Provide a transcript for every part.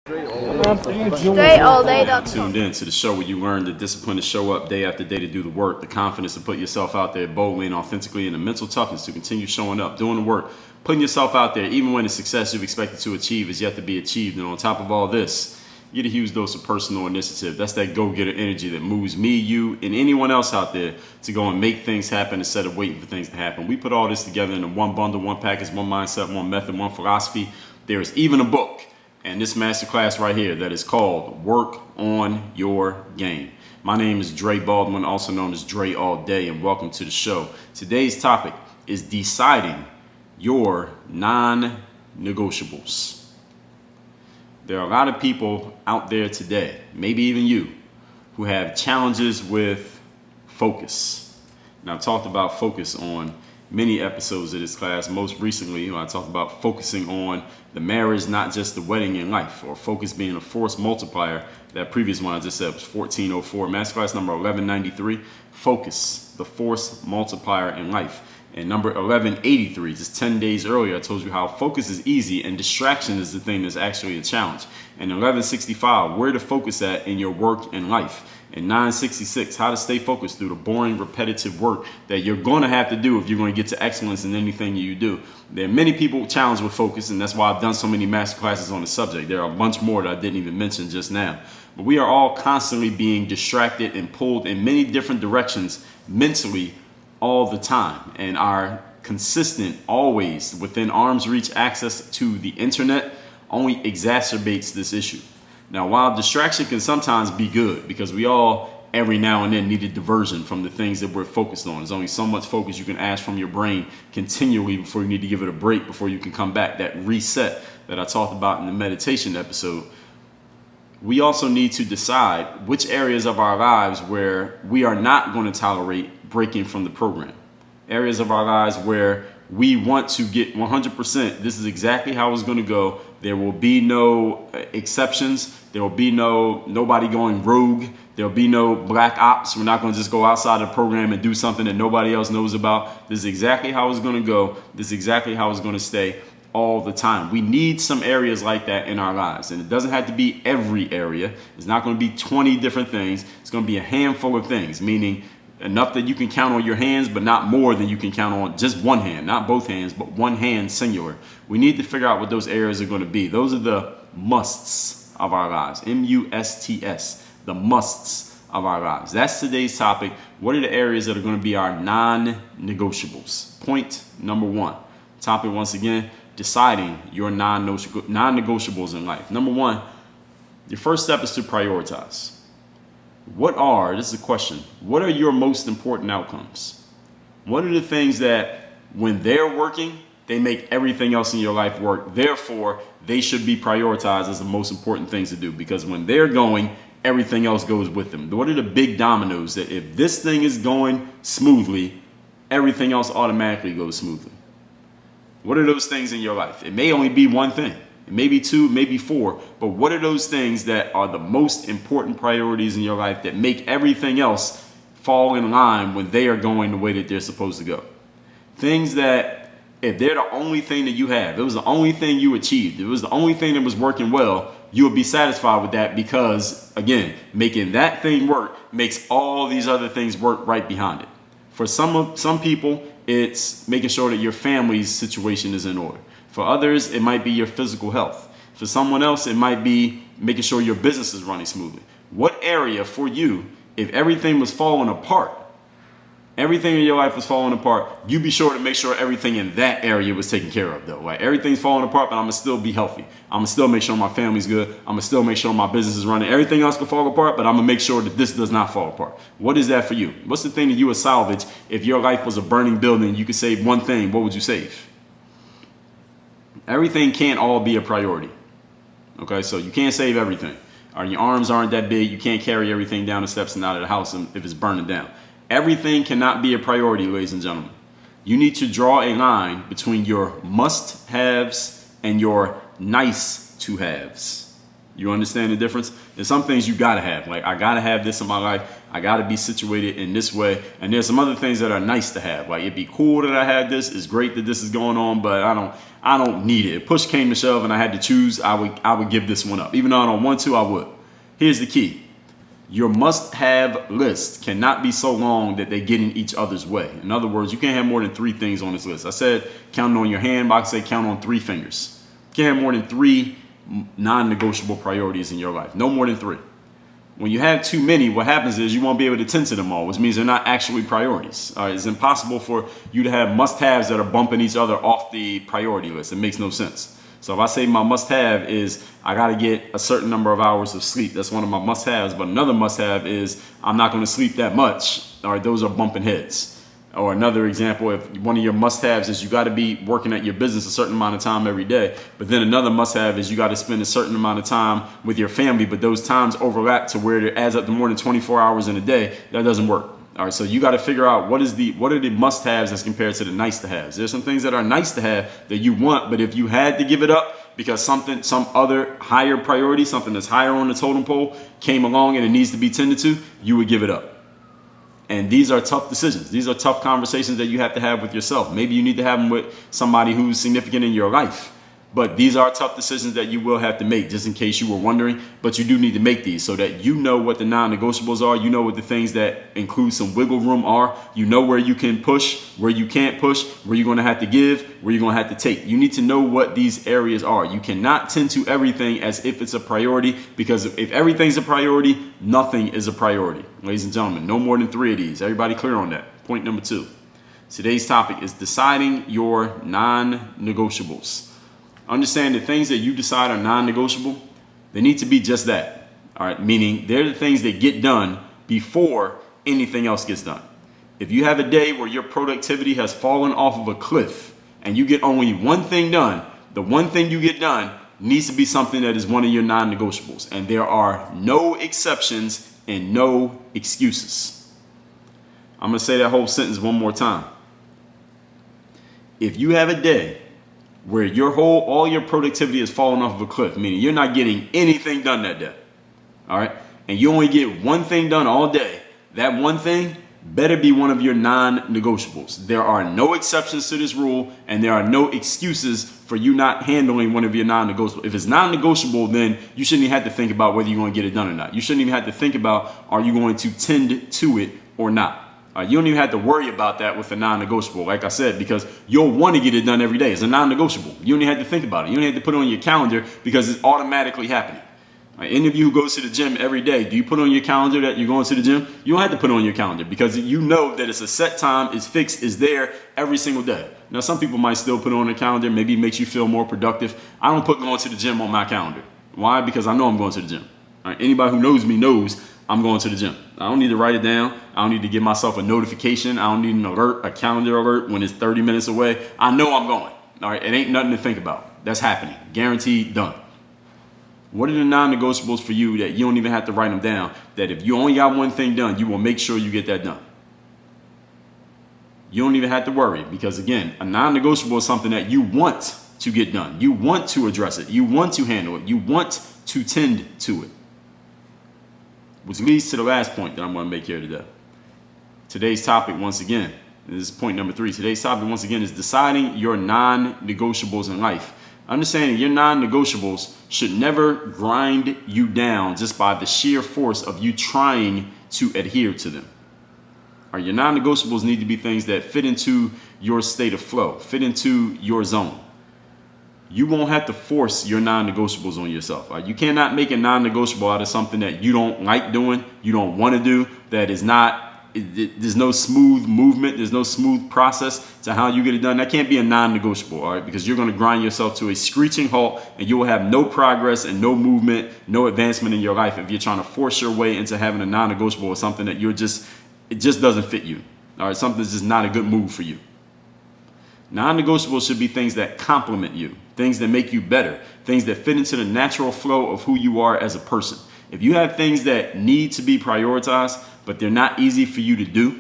StrayAllDay.com. Tuned in to the show where you learn the discipline to show up day after day to do the work, the confidence to put yourself out there boldly and authentically, and the mental toughness to continue showing up, doing the work, putting yourself out there, even when the success you've expected to achieve is yet to be achieved. And on top of all this, you get a huge dose of personal initiative. That's that go-getter energy that moves me, you, and anyone else out there to go and make things happen instead of waiting for things to happen. We put all this together in one bundle, one package, one mindset, one method, one philosophy. There is even a book and this masterclass right here that is called Work on Your Game. My name is Dre Baldwin, also known as Dre All Day, and welcome to the show. Today's topic is deciding your non-negotiables. There are a lot of people out there today, maybe even you, who have challenges with focus. Now, I've talked about focus on many episodes of this class. Most recently, I talked about focusing on the marriage, not just the wedding in life, or focus being a force multiplier. That previous one I just said was 1404, masterclass number 1193, focus, the force multiplier in life. And number 1183, just 10 days earlier, I told you how focus is easy and distraction is the thing that's actually a challenge. And 1165, where to focus at in your work and life. And 966, how to stay focused through the boring, repetitive work that you're going to have to do if you're going to get to excellence in anything you do. There are many people challenged with focus, and that's why I've done so many master classes on the subject. There are a bunch more that I didn't even mention just now. But we are all constantly being distracted and pulled in many different directions mentally all the time. And our consistent, always within arm's reach access to the internet only exacerbates this issue. Now, while distraction can sometimes be good, because we all every now and then need a diversion from the things that we're focused on. There's only so much focus you can ask from your brain continually before you need to give it a break, before you can come back. That reset that I talked about in the meditation episode. We also need to decide which areas of our lives where we are not going to tolerate breaking from the program. Areas of our lives where we want to get 100%. This is exactly how it's going to go. There will be no exceptions. There will be nobody going rogue. There will be no black ops. We're not going to just go outside the program and do something that nobody else knows about. This is exactly how it's going to go. This is exactly how it's going to stay all the time. We need some areas like that in our lives. And it doesn't have to be every area. It's not going to be 20 different things. It's going to be a handful of things, meaning enough that you can count on your hands, but not more than you can count on just one hand, not both hands, but one hand singular. We need to figure out what those areas are going to be. Those are the musts of our lives. M-U-S-T-S, the musts of our lives. That's today's topic. What are the areas that are going to be our non-negotiables? Point number one. Topic once again, deciding your non-negotiables in life. Number one, your first step is to prioritize. This is a question, what are your most important outcomes? What are the things that when they're working, they make everything else in your life work? Therefore, they should be prioritized as the most important things to do, because when they're going, everything else goes with them. What are the big dominoes that if this thing is going smoothly, everything else automatically goes smoothly? What are those things in your life? It may only be one thing. Maybe two, maybe four, but what are those things that are the most important priorities in your life that make everything else fall in line when they are going the way that they're supposed to go? Things that if they're the only thing that you have, it was the only thing you achieved, it was the only thing that was working well, you would be satisfied with that because, again, making that thing work makes all these other things work right behind it. For some people, it's making sure that your family's situation is in order. For others, it might be your physical health. For someone else, it might be making sure your business is running smoothly. What area for you, if everything was falling apart, everything in your life was falling apart, you be sure to make sure everything in that area was taken care of though. Like everything's falling apart, but I'm gonna still be healthy. I'm gonna still make sure my family's good. I'm gonna still make sure my business is running. Everything else can fall apart, but I'm gonna make sure that this does not fall apart. What is that for you? What's the thing that you would salvage if your life was a burning building? You could save one thing. What would you save? Everything can't all be a priority. Okay, so you can't save everything. Or your arms aren't that big. You can't carry everything down the steps and out of the house if it's burning down. Everything cannot be a priority, ladies and gentlemen. You need to draw a line between your must-haves and your nice-to-haves. You understand the difference? There's some things you gotta have. Like, I gotta have this in my life. I gotta be situated in this way. And there's some other things that are nice to have. Like, it'd be cool that I had this. It's great that this is going on, but I don't need it. If push came to shove and I had to choose, I would give this one up. Even though I don't want to, I would. Here's the key. Your must-have list cannot be so long that they get in each other's way. In other words, you can't have more than 3 things on this list. I said counting on your hand, but I can say count on 3 fingers. You can't have more than 3 non-negotiable priorities in your life. No more than 3. When you have too many, what happens is you won't be able to tend to them all, which means they're not actually priorities. It's impossible for you to have must-haves that are bumping each other off the priority list. It makes no sense. So if I say my must-have is I got to get a certain number of hours of sleep, that's one of my must-haves. But another must-have is I'm not going to sleep that much. All right, those are bumping heads. Or another example, if one of your must-haves is you got to be working at your business a certain amount of time every day, but then another must-have is you got to spend a certain amount of time with your family, but those times overlap to where it adds up to more than 24 hours in a day. That doesn't work. All right, so you got to figure out what are the must-haves as compared to the nice-to-haves. There's some things that are nice to have that you want, but if you had to give it up because some other higher priority, something that's higher on the totem pole came along and it needs to be tended to, you would give it up. And these are tough decisions. These are tough conversations that you have to have with yourself. Maybe you need to have them with somebody who's significant in your life. But these are tough decisions that you will have to make, just in case you were wondering. But you do need to make these so that you know what the non-negotiables are. You know what the things that include some wiggle room are. You know where you can push, where you can't push, where you're going to have to give, where you're going to have to take. You need to know what these areas are. You cannot tend to everything as if it's a priority, because if everything's a priority, nothing is a priority. Ladies and gentlemen, no more than 3 of these. Everybody clear on that? Point number 2. Today's topic is deciding your non-negotiables. Understand the things that you decide are non-negotiable, they need to be just that. All right, meaning they're the things that get done before anything else gets done. If you have a day where your productivity has fallen off of a cliff and you get only one thing done, the one thing you get done needs to be something that is one of your non-negotiables. And there are no exceptions and no excuses. I'm going to say that whole sentence one more time. If you have a day where all your productivity is falling off of a cliff, meaning you're not getting anything done that day, all right, and you only get one thing done all day, that one thing better be one of your non-negotiables. There are no exceptions to this rule, and there are no excuses for you not handling one of your non-negotiables. If it's non-negotiable, then you shouldn't even have to think about whether you're going to get it done or not. You shouldn't even have to think about, are you going to tend to it or not? You don't even have to worry about that with a non-negotiable, like I said, because you'll want to get it done every day. It's a non-negotiable. You don't even have to think about it. You don't have to put it on your calendar because it's automatically happening. Any of you who goes to the gym every day, do you put on your calendar that you're going to the gym? You don't have to put it on your calendar because you know that it's a set time, it's fixed, it's there every single day. Now, some people might still put it on their calendar. Maybe it makes you feel more productive. I don't put going to the gym on my calendar. Why? Because I know I'm going to the gym. All right? Anybody who knows me knows I'm going to the gym. I don't need to write it down. I don't need to give myself a notification. I don't need an alert, a calendar alert when it's 30 minutes away. I know I'm going. All right, it ain't nothing to think about. That's happening. Guaranteed, done. What are the non-negotiables for you that you don't even have to write them down, that if you only got one thing done, you will make sure you get that done? You don't even have to worry because, again, a non-negotiable is something that you want to get done. You want to address it. You want to handle it. You want to tend to it. Which leads to the last point that I'm going to make here today. Today's topic, once again, this is point number 3. Today's topic, once again, is deciding your non-negotiables in life. Understanding your non-negotiables should never grind you down just by the sheer force of you trying to adhere to them. All right, your non-negotiables need to be things that fit into your state of flow, fit into your zone. You won't have to force your non-negotiables on yourself. Right? You cannot make a non-negotiable out of something that you don't like doing, you don't want to do, that is not, there's no smooth movement, there's no smooth process to how you get it done. That can't be a non-negotiable, all right? Because you're going to grind yourself to a screeching halt and you will have no progress and no movement, no advancement in your life if you're trying to force your way into having a non-negotiable or something that it just doesn't fit you. All right, something that's just not a good move for you. Non-negotiables should be things that complement you, things that make you better, things that fit into the natural flow of who you are as a person. If you have things that need to be prioritized, but they're not easy for you to do,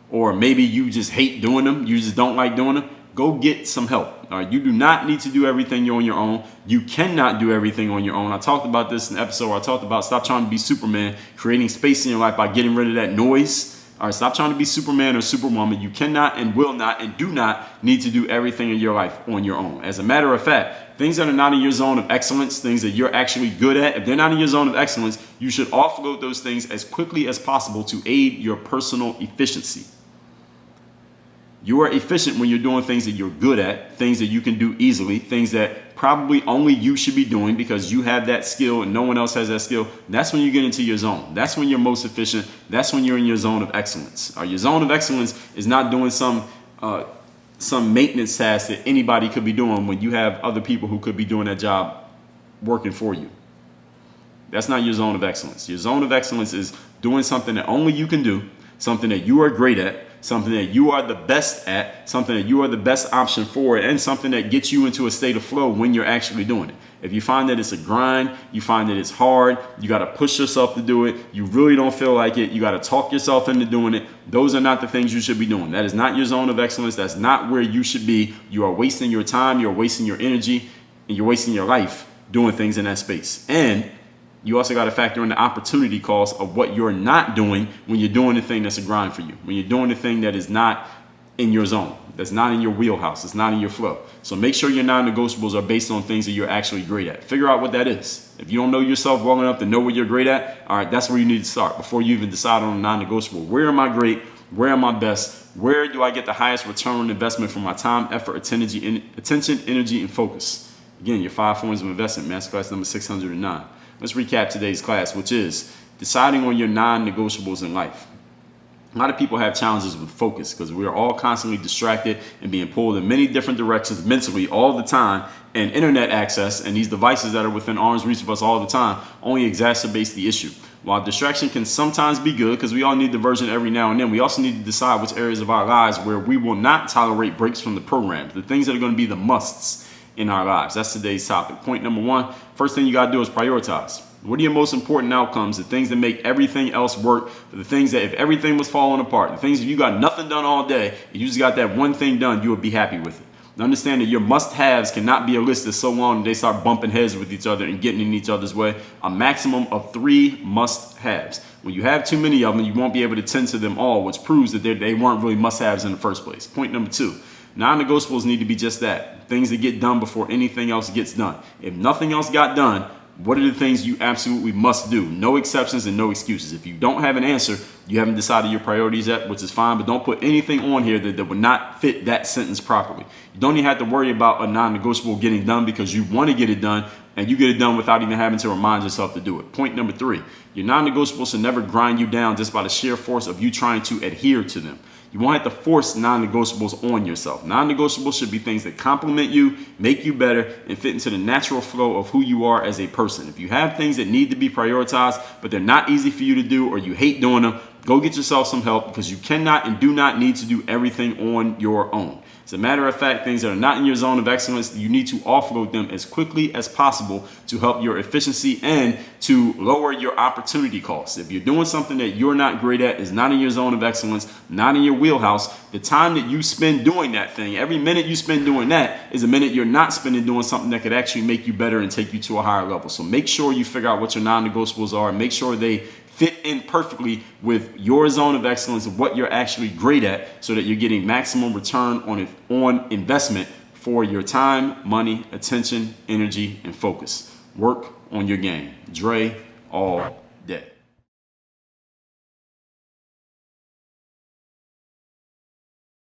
or maybe you just hate doing them, you just don't like doing them, go get some help. All right, you do not need to do everything on your own. You cannot do everything on your own. I talked about this in an episode where I talked about stop trying to be Superman, creating space in your life by getting rid of that noise. All right, stop trying to be Superman or Superwoman. You cannot and will not and do not need to do everything in your life on your own. As a matter of fact, things that are not in your zone of excellence, things that you're actually good at, if they're not in your zone of excellence, you should offload those things as quickly as possible to aid your personal efficiency. You are efficient when you're doing things that you're good at, things that you can do easily, things that probably only you should be doing because you have that skill and no one else has that skill. That's when you get into your zone. That's when you're most efficient. That's when you're in your zone of excellence. Your zone of excellence is not doing some maintenance task that anybody could be doing when you have other people who could be doing that job working for you. That's not your zone of excellence. Your zone of excellence is doing something that only you can do, something that you are great at, something that you are the best at, something that you are the best option for, and something that gets you into a state of flow when you're actually doing it. If you find that it's a grind, you find that it's hard, you got to push yourself to do it, you really don't feel like it, you got to talk yourself into doing it, those are not the things you should be doing. That is not your zone of excellence. That's not where you should be. You are wasting your time, you're wasting your energy, and you're wasting your life doing things in that space. And you also got to factor in the opportunity cost of what you're not doing when you're doing the thing that's a grind for you, when you're doing the thing that is not in your zone, that's not in your wheelhouse, it's not in your flow. So make sure your non-negotiables are based on things that you're actually great at. Figure out what that is. If you don't know yourself well enough to know what you're great at, all right, that's where you need to start before you even decide on a non-negotiable. Where am I great? Where am I best? Where do I get the highest return on investment from my time, effort, attention, energy, and focus? Again, your 5 forms of investment, masterclass number 609. Let's recap today's class, which is deciding on your non-negotiables in life. A lot of people have challenges with focus because we are all constantly distracted and being pulled in many different directions mentally all the time. And internet access and these devices that are within arm's reach of us all the time only exacerbates the issue. While distraction can sometimes be good because we all need diversion every now and then, we also need to decide which areas of our lives where we will not tolerate breaks from the programs, the things that are going to be the musts in our lives. That's today's topic. Point number 1, first thing you got to do is prioritize. What are your most important outcomes? The things that make everything else work, the things that if everything was falling apart, the things if you got nothing done all day, and you just got that one thing done, you would be happy with it. Now understand that your must-haves cannot be a list that's so long that they start bumping heads with each other and getting in each other's way. A maximum of 3 must-haves. When you have too many of them, you won't be able to tend to them all, which proves that they weren't really must-haves in the first place. Point number 2. Non-negotiables need to be just that. Things that get done before anything else gets done. If nothing else got done, what are the things you absolutely must do? No exceptions and no excuses. If you don't have an answer, you haven't decided your priorities yet, which is fine, but don't put anything on here that would not fit that sentence properly. You don't even have to worry about a non-negotiable getting done because you want to get it done and you get it done without even having to remind yourself to do it. Point number 3, your non-negotiables should never grind you down just by the sheer force of you trying to adhere to them. You won't have to force non-negotiables on yourself. Non-negotiables should be things that complement you, make you better, and fit into the natural flow of who you are as a person. If you have things that need to be prioritized, but they're not easy for you to do or you hate doing them, go get yourself some help because you cannot and do not need to do everything on your own. As a matter of fact, things that are not in your zone of excellence, you need to offload them as quickly as possible to help your efficiency and to lower your opportunity costs. If you're doing something that you're not great at, is not in your zone of excellence, not in your wheelhouse, the time that you spend doing that thing, every minute you spend doing that is a minute you're not spending doing something that could actually make you better and take you to a higher level. So make sure you figure out what your non-negotiables are and make sure they fit in perfectly with your zone of excellence of what you're actually great at so that you're getting maximum return on investment for your time, money, attention, energy, and focus. Work on your game. Dre all day.